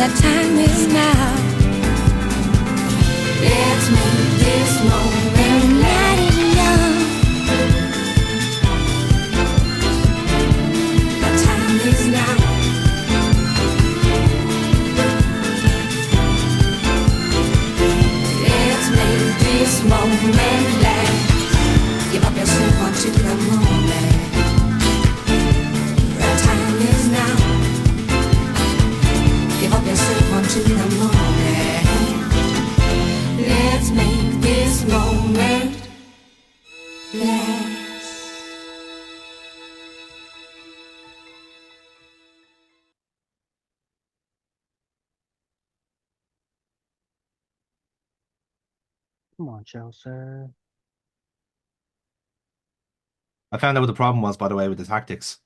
The time is now. Let's make this moment let it young. The time is now. Let's make this moment last. Give up yourself onto the moment. The time is now. Give up yourself onto the moment. Let's make this moment last. Come on, Chelsea. I found out what the problem was, by the way, with the tactics.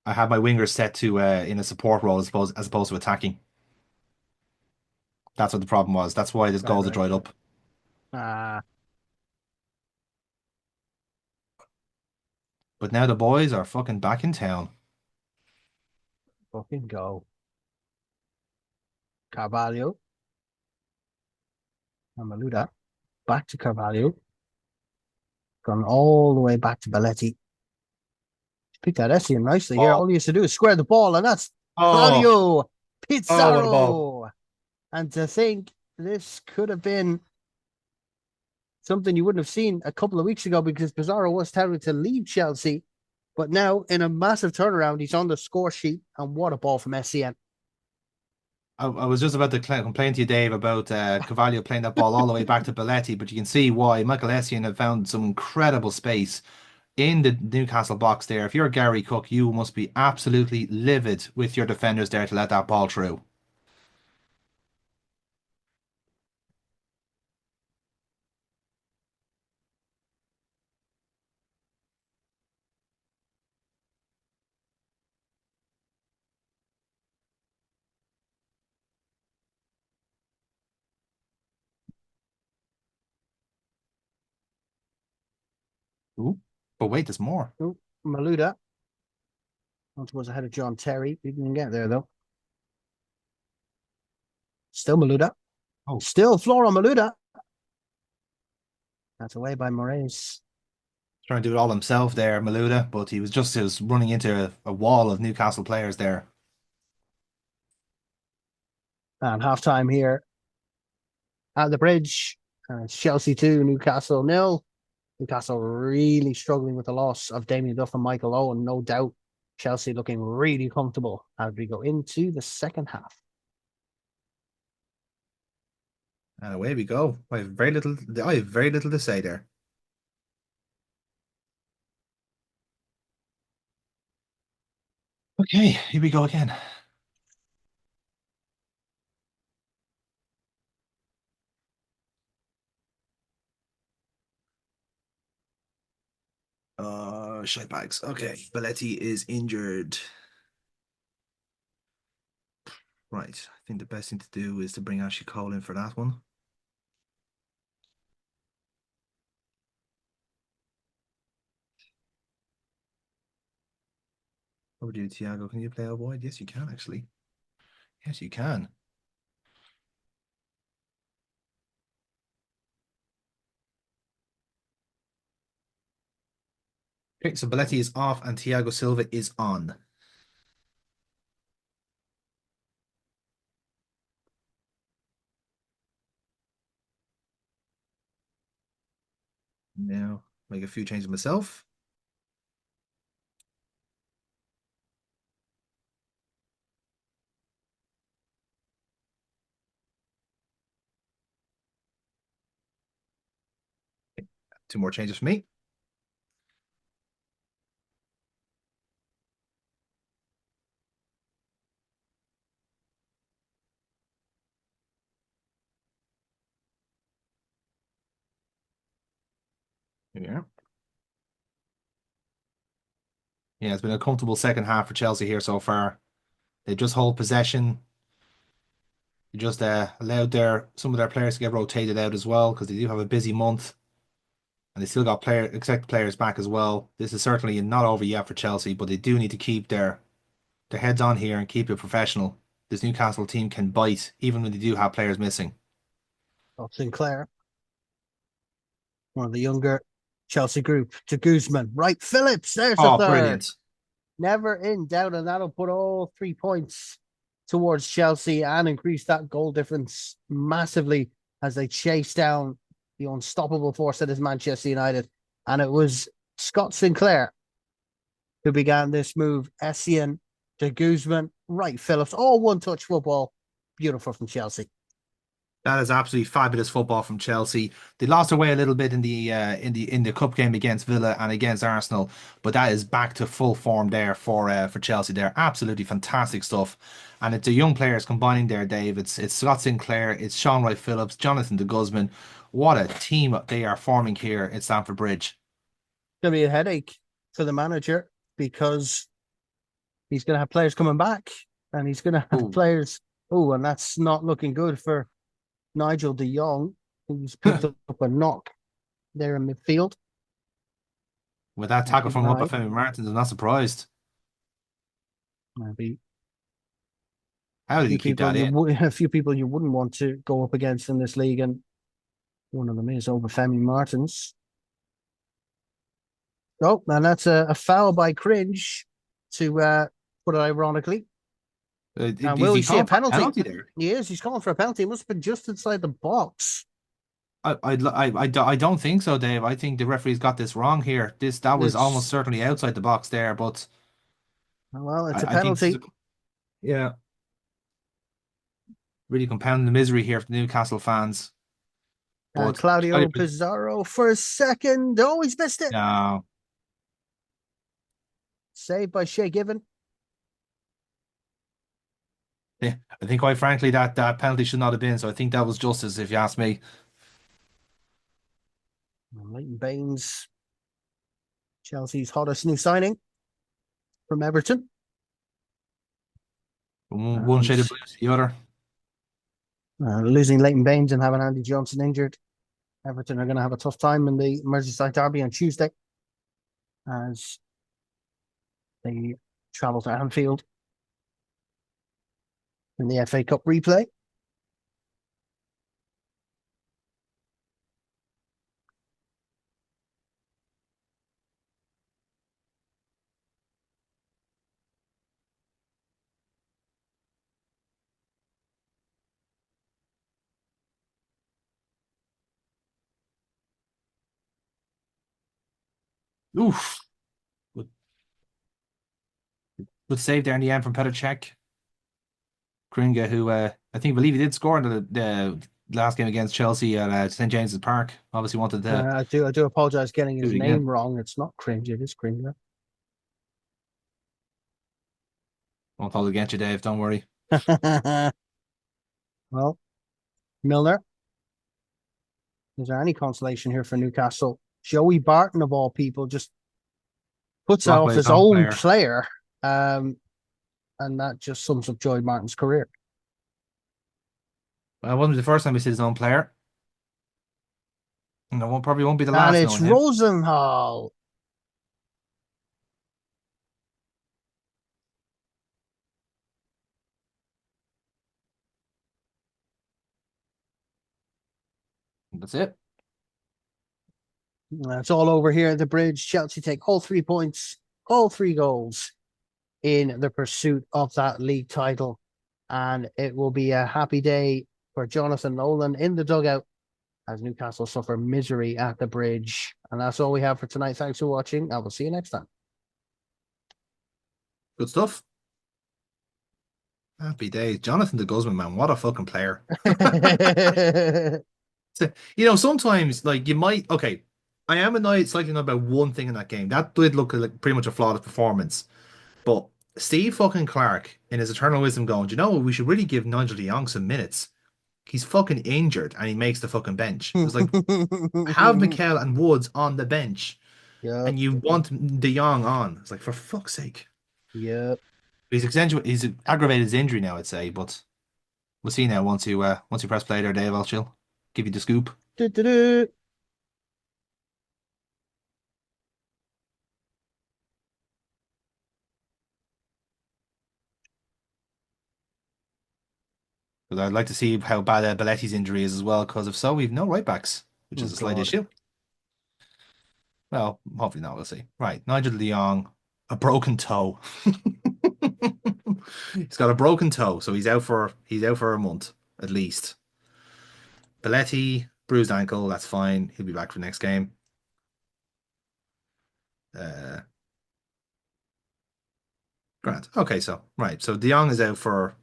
I had my wingers set to in a support role as opposed to attacking. That's what the problem was. That's why his goals are dried up. But now the boys are fucking back in town. Fucking go. Carvalho. And Maluda. Back to Carvalho. Gone all the way back to Belletti. Picked that Essien nicely here. All he has to do is square the ball, and that's Claudio Pizarro. And to think this could have been something you wouldn't have seen a couple of weeks ago, because Pizarro was touted to leave Chelsea. But now, in a massive turnaround, he's on the score sheet. And what a ball from Essien. I was just about to complain to you, Dave, about Carvalho playing that ball all the way back to Belletti, but you can see why. Michael Essien had found some incredible space in the Newcastle box there. If you're Gary Cook, you must be absolutely livid with your defenders there to let that ball through. Ooh, but wait, there's more. Ooh, Maluda. Was ahead of John Terry. He didn't get there, though. Still Maluda. Oh. Still Flora Maluda. That's away by Moraes. Trying to do it all himself there, Maluda, but he was running into a wall of Newcastle players there. And halftime here at the bridge. Chelsea 2, Newcastle 0. Newcastle really struggling with the loss of Damien Duff and Michael Owen, no doubt. Chelsea looking really comfortable as we go into the second half. And away we go. I have very little to say there. Okay, here we go again. Shite bags. Okay, Belletti is injured. Right, I think the best thing to do is to bring Ashley Cole in for that one. Over to you, Thiago. Can you play out wide? Yes, you can, actually. Yes, you can. Okay, so Belletti is off and Thiago Silva is on. Now, make a few changes myself. Two more changes for me. Here we are. Yeah, it's been a comfortable second half for Chelsea here so far. They just hold possession. They just allowed some of their players to get rotated out as well, because they do have a busy month. And they still got players back as well. This is certainly not over yet for Chelsea, but they do need to keep their heads on here and keep it professional. this Newcastle team can bite, even when they do have players missing. Well, Sinclair, one of the younger Chelsea group, to Guzman. Right, Phillips, there's a Oh, third. brilliant. Never in doubt, and that'll put all 3 points towards Chelsea and increase that goal difference massively as they chase down the unstoppable force that is Manchester United. And it was Scott Sinclair who began this move. Essien to Guzman, right, Phillips, all one-touch football. Beautiful from Chelsea. That is absolutely fabulous football from Chelsea. They lost away a little bit in the cup game against Villa and against Arsenal, but that is back to full form there for Chelsea. They're absolutely fantastic stuff, and it's the young players combining there, Dave. It's Scott Sinclair, it's Sean Wright Phillips, Jonathan de Guzman. What a team they are forming here at Stamford Bridge. It's going to be a headache for the manager because he's going to have players coming back, and he's going to have Ooh. players. Oh, and that's not looking good for Nigel de Jong, who's picked up a knock there in midfield. With that tackle Keep from an up eye. at Femi Martins, I'm not surprised. Maybe How a did he few keep that people you in? would, a few people you wouldn't want to go up against in this league, and one of them is Obafemi Martins. Oh, and that's a foul by Cringe, to put it ironically. And Is will we he see a calling for a penalty? penalty there? He is. He's calling for a penalty. It must have been just inside the box. I don't think so, Dave. I think the referee's got this wrong here. That was almost It's certainly outside the box there, but well, it's a I think penalty. yeah, really compounding the misery here for the Newcastle fans. And But Claudio Pizarro for a second. Oh, he's missed it. no, Saved by Shea Given. yeah, I think quite frankly that penalty should not have been. So I think that was justice, if you ask me. Leighton Baines, Chelsea's hottest new signing from Everton. One shade of blue to the other. Losing Leighton Baines and having Andy Johnson injured, Everton are going to have a tough time in the Merseyside Derby on Tuesday as they travel to Anfield in the FA Cup replay. Oof, good, good save there in the end from Petr Cech. Kringa, who believe he did score in the last game against Chelsea at St James's Park. Obviously wanted to I do apologize getting do his it again. name wrong. It's not Cringe, it is Cringer. Won't hold it against you, Dave. Don't worry. Well, Milner, is there any consolation here for Newcastle? Joey Barton, of all people, just puts Blocked off by his his own own player. player. And that just sums up Joey Barton's career. Well, it wasn't the first time he hit his own player. And it probably won't be the And last it's knowing him. Rosenhall. That's it. It's all over here at the bridge. Chelsea take all 3 points, all 3 goals in the pursuit of that league title. And it will be a happy day for Jonathan Nolan in the dugout as Newcastle suffer misery at the bridge. And that's all we have for tonight. Thanks for watching. I will see you next time. Good stuff. Happy days. Jonathan de Guzman, man. What a fucking player. Sometimes, like, you might. Okay, I am annoyed, slightly annoyed about one thing in that game. That did look like pretty much a flawless performance. But Steve fucking Clark, in his eternal wisdom, going, "Do you know what? We should really give Nigel de Jong some minutes. He's fucking injured and he makes the fucking bench." It was like, have Mikel and Woods on the bench Yep. and you want de Jong on. It's like, for fuck's sake. Yep. He's aggravated his injury now, I'd say, but we'll see now once you press play there, Dave. I'll give you the scoop. Do-do-do. Because I'd like to see how bad Belletti's injury is as well. Because if so, we've no right backs, which Oh is a slight God. issue. Well, hopefully not. We'll see. Right, Nigel De Jong, a broken toe. He's got a broken toe, so he's out for a month at least. Belletti, bruised ankle. That's fine. He'll be back for next game. Uh, Grant. Okay, so right. So De Jong is out for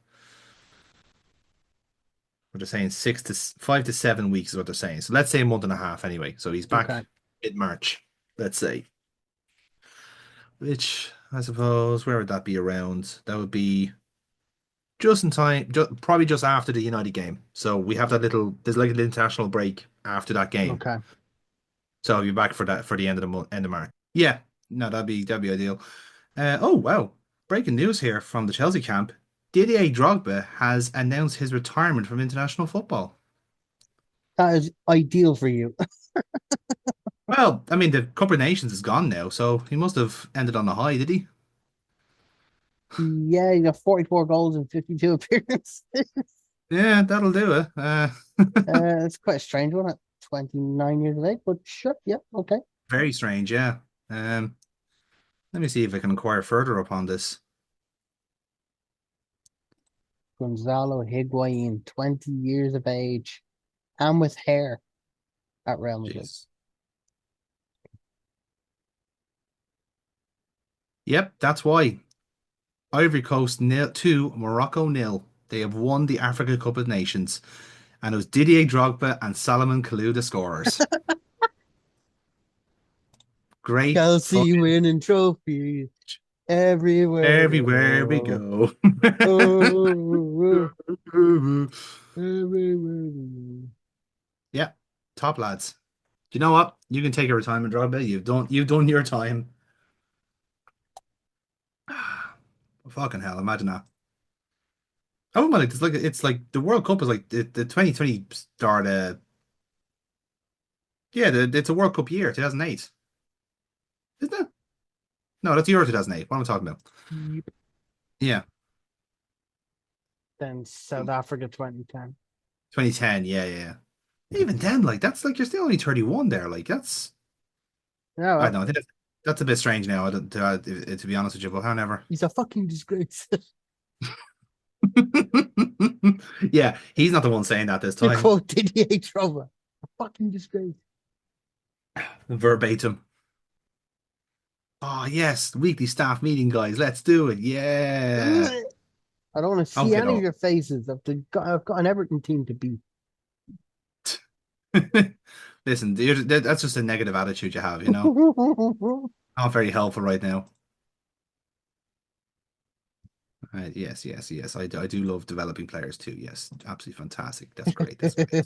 what they're saying 5 to 7 weeks is what they're saying. So let's say a month and a half anyway. So he's Okay. back mid-March. Let's say. Which I suppose where would that be around? That would be just in time, probably just after the United game. So we have there's like an international break after that game. Okay. So I'll be back for that for the end of the month, end of March. Yeah, no, that'd be ideal. Oh wow! Breaking news here from the Chelsea camp: Didier Drogba has announced his retirement from international football. That is ideal for you. Well, I mean, the Cup of Nations is gone now, so he must have ended on a high, did he? Yeah, you got 44 goals in 52 appearances. Yeah, that'll do it. It's quite a strange one at 29 years of age, but sure, yeah, okay. Very strange, yeah. Um, Let me see if I can inquire further upon this. Gonzalo Higuain, 20 years of age, and with hair at Real Madrid. Jeez. Yep, that's why. Ivory Coast 2, Morocco 0. They have won the Africa Cup of Nations. And it was Didier Drogba and Salomon Kalou the scorers. Great fun Chelsea winning trophies everywhere we everywhere we go. go. Oh, everywhere we go. Yeah, top lads. Do you know what? You can take a retirement, Drogba. You've done your time. Fucking hell, imagine that. Oh my, it's like the World Cup is like the 2020 start. Yeah, it's a World Cup year, 2008, isn't it? No, that's Euro 2008. What am I talking about? Yep. Yeah, Then South Africa 2010. 2010. Yeah, yeah. Even then, like that's like you're still only 31 there. Like that's Yeah, I don't well, know. I think that's a bit strange now. To be honest with you, but however, he's a fucking disgrace. yeah, he's not the one saying that this To time. quote Didier Drogba, a fucking disgrace. Verbatim. Oh yes, weekly staff meeting, guys. Let's do it. Yeah. Ugh. I don't want to see Okay, any of no. your faces. I've got an Everton team to beat. Listen, that's just a negative attitude you have, you know? Not very helpful right now. Yes, yes, yes. I do love developing players too. Yes, absolutely fantastic. That's great. That's great.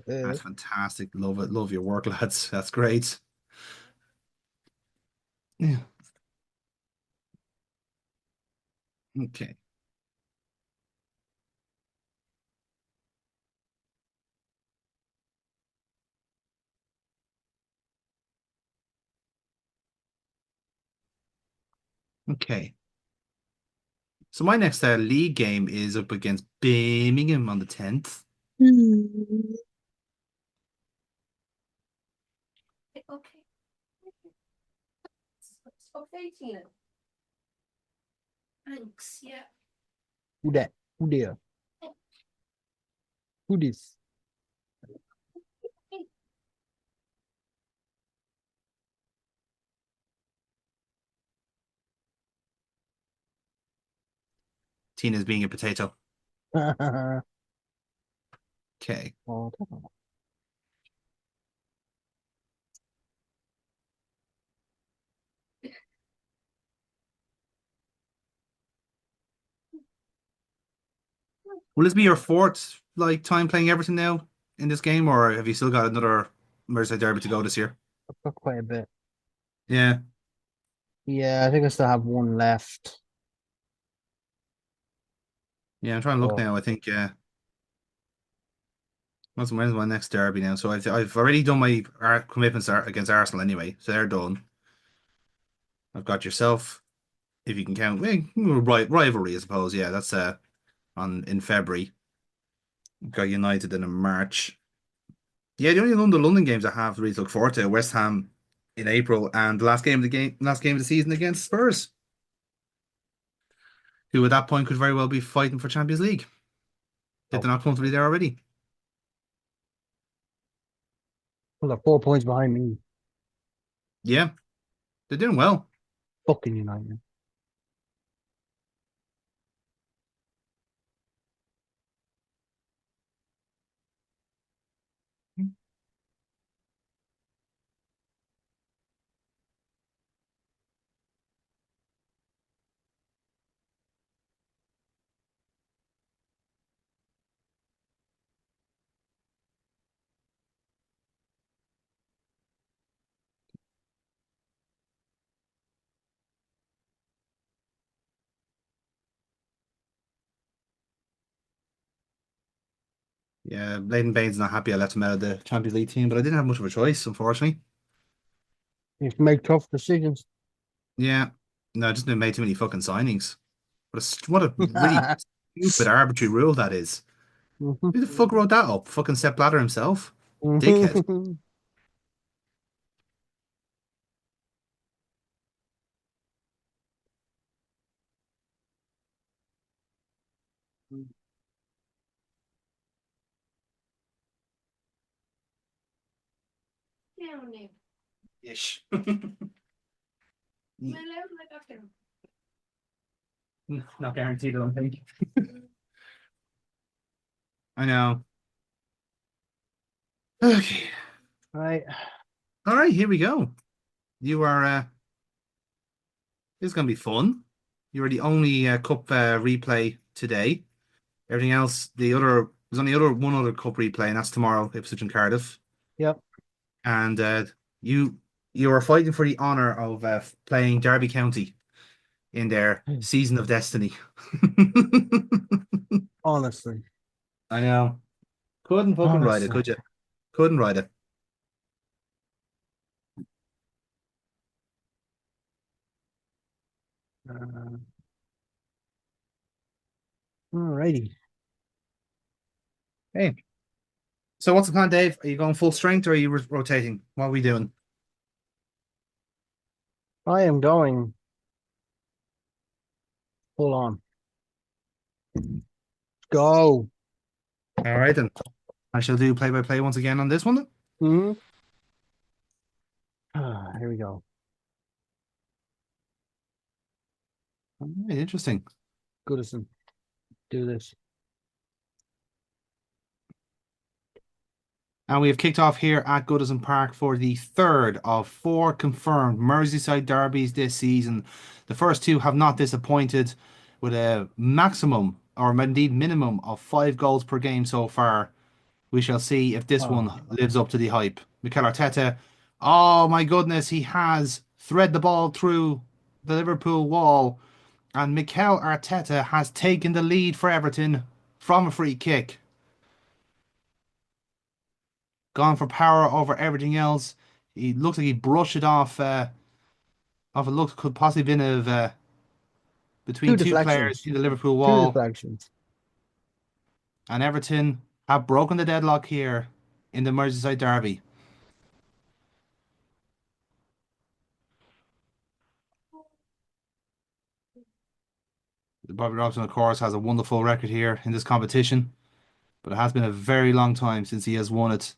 That's fantastic. Love it. Love your work, lads. That's great. Yeah. Okay. Okay. So my next league game is up against Birmingham on the 10th. Okay. Okay, Tina. Thanks, yeah. Who that? Who there? Who this? Tina's being a potato. Oh, Okay. Will this be your fourth like time playing Everton now in this game, or have you still got another Merseyside Derby to go this year? I've got quite a bit. Yeah. Yeah, I think I still have one left. Yeah, I'm trying to look Oh, now. I think when's my next derby now? So I've already done my commitments against Arsenal anyway, so they're done. I've got yourself, if you can count, rivalry, I suppose. Yeah, that's on in February. Got United in March. Yeah, the only London games I have really to look forward to are West Ham in April and the last game of the season against Spurs, who at that point could very well be fighting for Champions League if Oh, they're not comfortably there already. well, they're 4 points behind me. Yeah, they're doing well. Fucking United. Yeah, Leighton Baines not happy I left him out of the Champions League team, but I didn't have much of a choice, unfortunately. You have to make tough decisions. Yeah, no, I just didn't make too many fucking signings. What a really stupid arbitrary rule that is. Who the fuck wrote that up? Fucking Sepp Blatter himself? Dickhead. Ish. Not guaranteed, I don't think. I know. Okay. Right. All right, here we go. You are this is gonna be fun. You are the only cup replay today. Everything else, there's only one other cup replay, and that's tomorrow, Ipswich and Cardiff. Yep. And you you are fighting for the honor of playing Derby County in their season of destiny. Honestly. I know. Couldn't fucking write it, Honestly. could you? Couldn't write it. Uh, Alrighty. Hey. So what's the plan, Dave? Are you going full strength or are you rotating? What are we doing? I am going full on. Go. All right, then. I shall do play by play once again on this one. Then. Hmm. Here we go. All right, interesting. Goodison. Do this. And we have kicked off here at Goodison Park for the third of four confirmed Merseyside derbies this season. The first two have not disappointed with a maximum or indeed minimum of 5 goals per game so far. We shall see if this one Oh, lives up to the hype. Mikel Arteta, oh my goodness, he has thread the ball through the Liverpool wall, and Mikel Arteta has taken the lead for Everton from a free kick. Gone for power over everything else. He looks like he brushed it off a look could possibly been of two between two players deflections. in the Liverpool Two wall, deflections. and Everton have broken the deadlock here in the Merseyside Derby. Bobby Robson, of course, has a wonderful record here in this competition, but it has been a very long time since he has won it.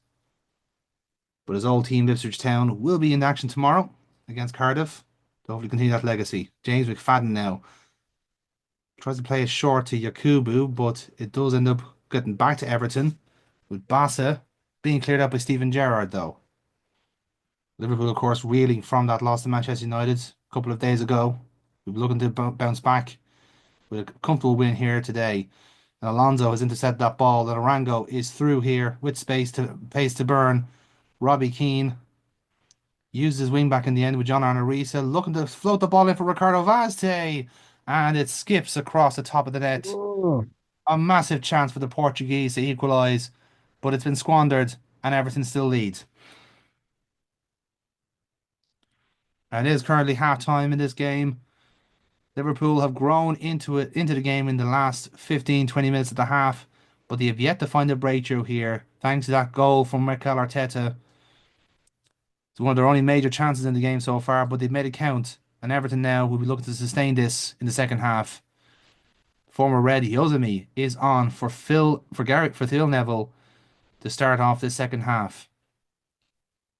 But his old team, Ipswich Town, will be in action tomorrow against Cardiff to hopefully continue that legacy. James McFadden now tries to play it short to Yakubu, but it does end up getting back to Everton, with Bassa being cleared out by Steven Gerrard, though. Liverpool, of course, reeling from that loss to Manchester United a couple of days ago. We're looking to bounce back with a comfortable win here today. And Alonso has intercepted that ball, and Arango is through here with pace to burn. Robbie Keane uses his wing back in the end with John Arnorisa, looking to float the ball in for Ricardo Vazte, and it skips across the top of the net. Oh, A massive chance for the Portuguese to equalise, but it's been squandered, and Everton still lead. And it is currently half time in this game. Liverpool have grown into the game in the last 15, 20 minutes of the half, but they have yet to find a breakthrough here. Thanks to that goal from Mikel Arteta. It's one of their only major chances in the game so far, but they've made it count. And Everton now will be looking to sustain this in the second half. Former Red Yozami is on for Phil Neville to start off this second half.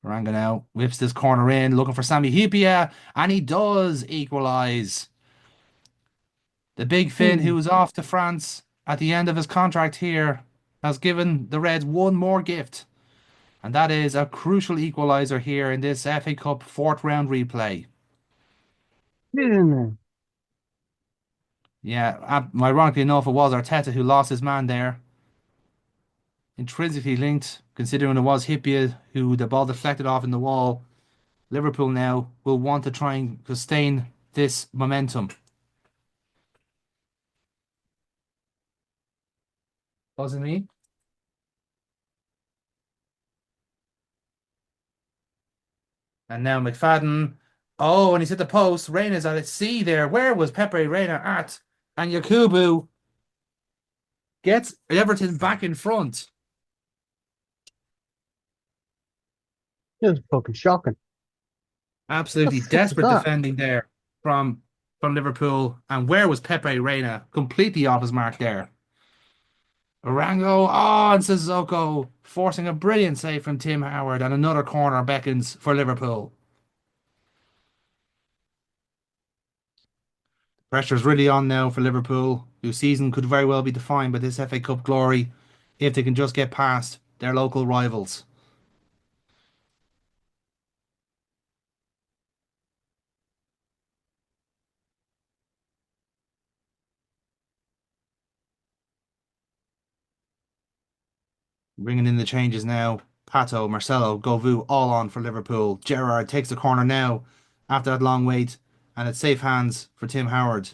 Ranga now whips this corner in, looking for Sami Hyypiä, and he does equalise. The big Finn, who was off to France at the end of his contract here, has given the Reds one more gift. And that is a crucial equaliser here in this FA Cup fourth round replay. Yeah, ironically enough, it was Arteta who lost his man there. Intrinsically linked, considering it was Hyypiä who the ball deflected off in the wall. Liverpool now will want to try and sustain this momentum. Wasn't me? And now McFadden. Oh, and he's hit the post. Reina's at sea there. Where was Pepe Reina at? And Yakubu gets Everton back in front. It's fucking shocking. Absolutely desperate defending there from Liverpool. And where was Pepe Reina? Completely off his mark there. Arango, and Sissoko forcing a brilliant save from Tim Howard, and another corner beckons for Liverpool. Pressure's really on now for Liverpool, whose season could very well be defined by this FA Cup glory if they can just get past their local rivals. Bringing in the changes now. Pato, Marcelo, Govou all on for Liverpool. Gerrard takes the corner now after that long wait, and it's safe hands for Tim Howard.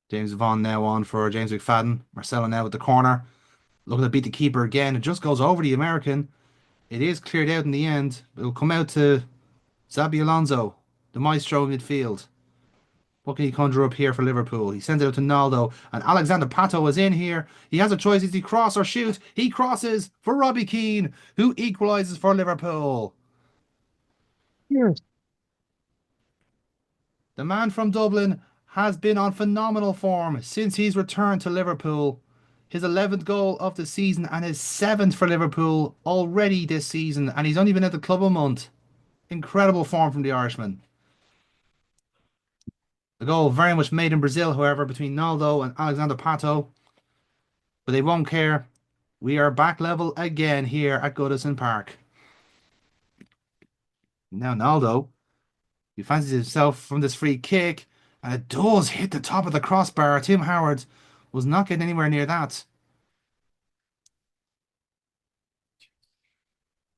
James Vaughan now on for James McFadden. Marcelo now with the corner. Looking to beat the keeper again. It just goes over the American. It is cleared out in the end. It'll come out to Xabi Alonso, the maestro midfield. What can he conjure up here for Liverpool? He sends it out to Naldo, and Alexander Pato is in here. He has a choice. Does he cross or shoot? He crosses for Robbie Keane, who equalises for Liverpool. Yes. The man from Dublin has been on phenomenal form since he's returned to Liverpool. His 11th goal of the season and his 7th for Liverpool already this season, and he's only been at the club a month. Incredible form from the Irishman. The goal very much made in Brazil, however, between Naldo and Alexander Pato. But they won't care. We are back level again here at Goodison Park. Now Naldo, he fancies himself from this free kick, and it does hit the top of the crossbar. Tim Howard was not getting anywhere near that.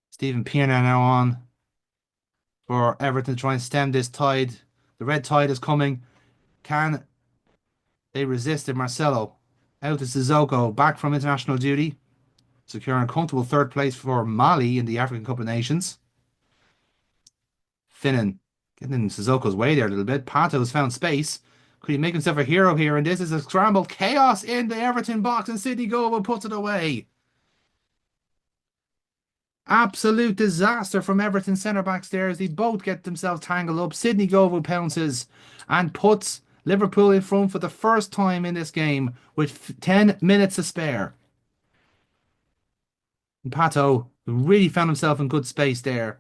Stephen Pienaar now on for Everton to try and stem this tide. The red tide is coming. Can they resist it? Marcelo out to Sissoko, back from international duty, securing a comfortable third place for Mali in the African Cup of Nations. Finnan getting in Sissoko's way there a little bit. Pato has found space. Could he make himself a hero here? And this is a scramble. Chaos in the Everton box, and Sidney Govou puts it away. Absolute disaster from Everton centre-backs there as they both get themselves tangled up. Sidney Govou pounces and puts Liverpool in front for the first time in this game with 10 minutes to spare. And Pato really found himself in good space there.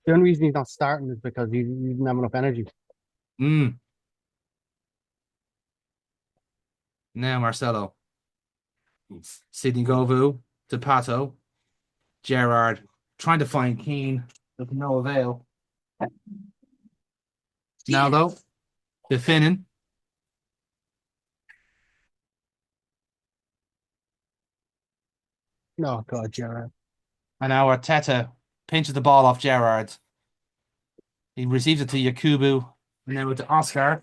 The only reason he's not starting is because he didn't have enough energy. Now Marcelo. Sidney Govou to Pato. Gerrard trying to find Keane with no avail. Now though, to Finnan. No, God, Gerrard. And now Arteta pinches the ball off Gerrard. He receives it to Yakubu, and then with to Oscar.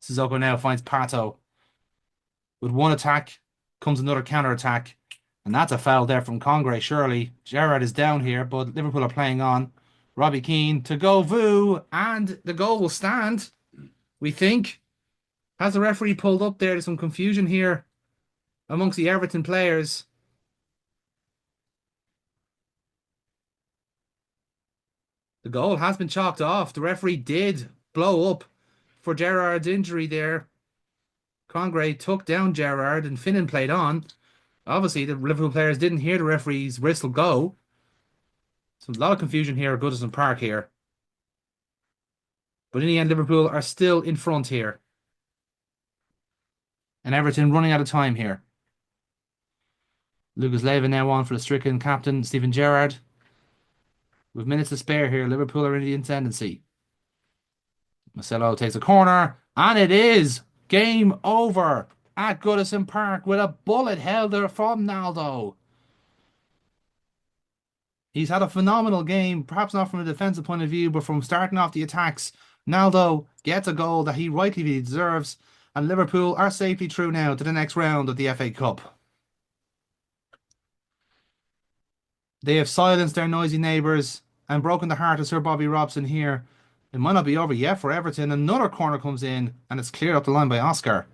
Sissoko now finds Pato. With one attack comes another counter attack. And that's a foul there from Congreve, surely. Gerrard is down here, but Liverpool are playing on. Robbie Keane to go Vu, and the goal will stand, we think. Has the referee pulled up there? There's some confusion here amongst the Everton players. The goal has been chalked off. The referee did blow up for Gerrard's injury there. Congreve took down Gerrard and Finnan played on. Obviously, the Liverpool players didn't hear the referee's whistle go. So a lot of confusion here at Goodison Park here. But in the end, Liverpool are still in front here. And Everton running out of time here. Lucas Leiva now on for the stricken captain, Steven Gerrard. With minutes to spare here, Liverpool are in the ascendancy. Marcelo takes a corner, and it is game over at Goodison Park with a bullet held there from Naldo. He's had a phenomenal game, perhaps not from a defensive point of view, but from starting off the attacks, Naldo gets a goal that he rightly deserves, and Liverpool are safely through now to the next round of the FA Cup. They have silenced their noisy neighbours and broken the heart of Sir Bobby Robson here. It might not be over yet for Everton. Another corner comes in, and it's cleared up the line by Oscar.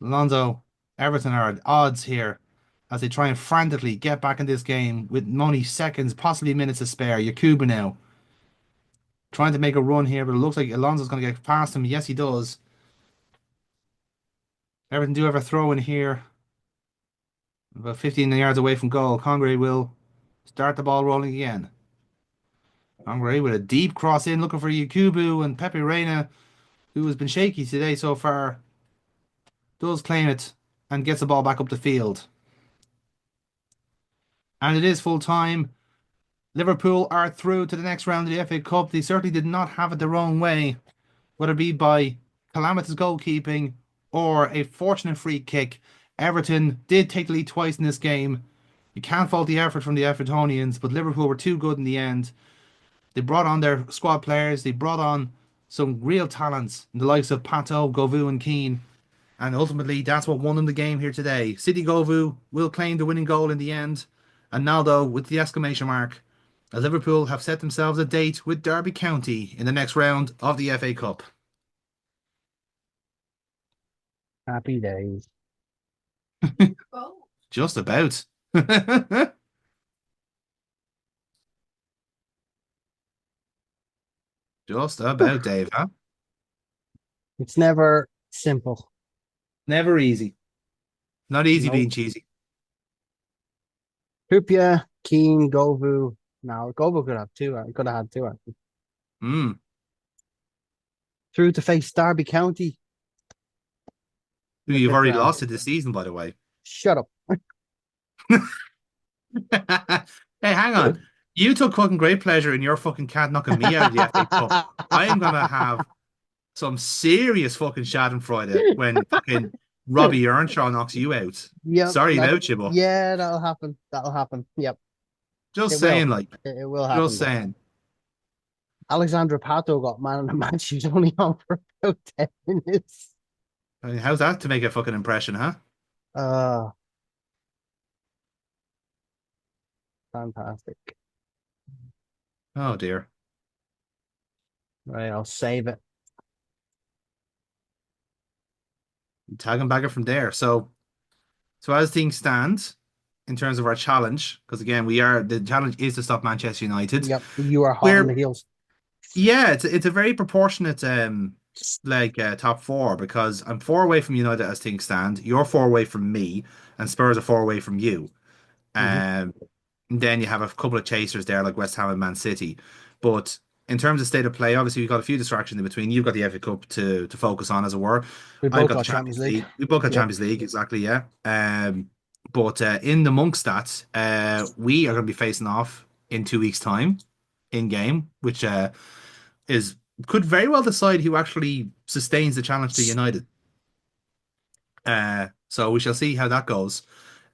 Alonso, Everton are at odds here as they try and frantically get back in this game with only seconds, possibly minutes to spare. Yakubu now trying to make a run here, but it looks like Alonso's going to get past him. Yes, he does. Everton do have a throw in here. About 15 yards away from goal. Congreve will start the ball rolling again. Congreve with a deep cross in, looking for Yakubu, and Pepe Reina, who has been shaky today so far, does claim it and gets the ball back up the field. And it is full time. Liverpool are through to the next round of the FA Cup. They certainly did not have it their own way, whether it be by calamitous goalkeeping or a fortunate free kick. Everton did take the lead twice in this game. You can't fault the effort from the Evertonians, but Liverpool were too good in the end. They brought on their squad players. They brought on some real talents in the likes of Pato, Govou and Keane. And ultimately, that's what won them the game here today. City Govou will claim the winning goal in the end. And Naldo with the exclamation mark. As Liverpool have set themselves a date with Derby County in the next round of the FA Cup. Happy days. Just about. Just about, Dave, huh? It's never simple. Never easy. Not easy Nope. being cheesy. Trippier, Keane, Govou. No, Govou could have two. Could have had two. Actually. Mm. Through to face Derby County. Who you've already lost to this season, by the way. Shut up. Hey, hang on. You took fucking great pleasure in your fucking cat knocking me out of the FA Cup. I am going to have some serious fucking schadenfreude when fucking Robbie Earnshaw knocks you out. Yep, Sorry about you, but yeah, that'll happen. That'll happen. Yep. just It saying, will. like, It will happen. just saying. Alexandra Pato got man of the match. She's only on for about 10 minutes. I mean, how's that to make a fucking impression, huh? Fantastic. Oh, dear. Right, I'll save it. Tag him back from there. So as things stand, in terms of our challenge, because again, the challenge is to stop Manchester United. Yep, you are hot on the heels. Yeah, it's a very proportionate top four, because I'm 4 away from United as things stand. You're 4 away from me, and Spurs are 4 away from you. And then you have a couple of chasers there like West Ham and Man City. But in terms of state of play, obviously we've got a few distractions in between. You've got the FA Cup to focus on, as it were. We I've both got got the Champions League. We both got Champions League, exactly, yeah. But in the amongst that, we are going to be facing off in 2 weeks' time in game, which could very well decide who actually sustains the challenge to United. So we shall see how that goes.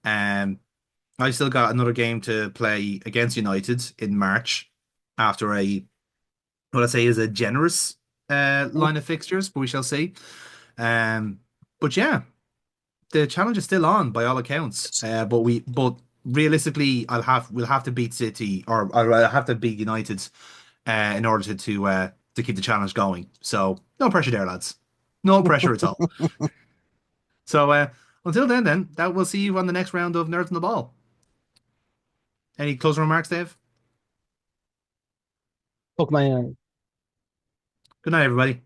I still got another game to play against United in March after what I say is a generous line of fixtures, but we shall see. But yeah, the challenge is still on by all accounts. But realistically, we'll have to beat City, or I'll have to beat United in order to keep the challenge going. So no pressure there, lads. No pressure at all. So until then, that we'll see you on the next round of Nerds on the Ball. Any closing remarks, Dave? Fuck my Good night, everybody.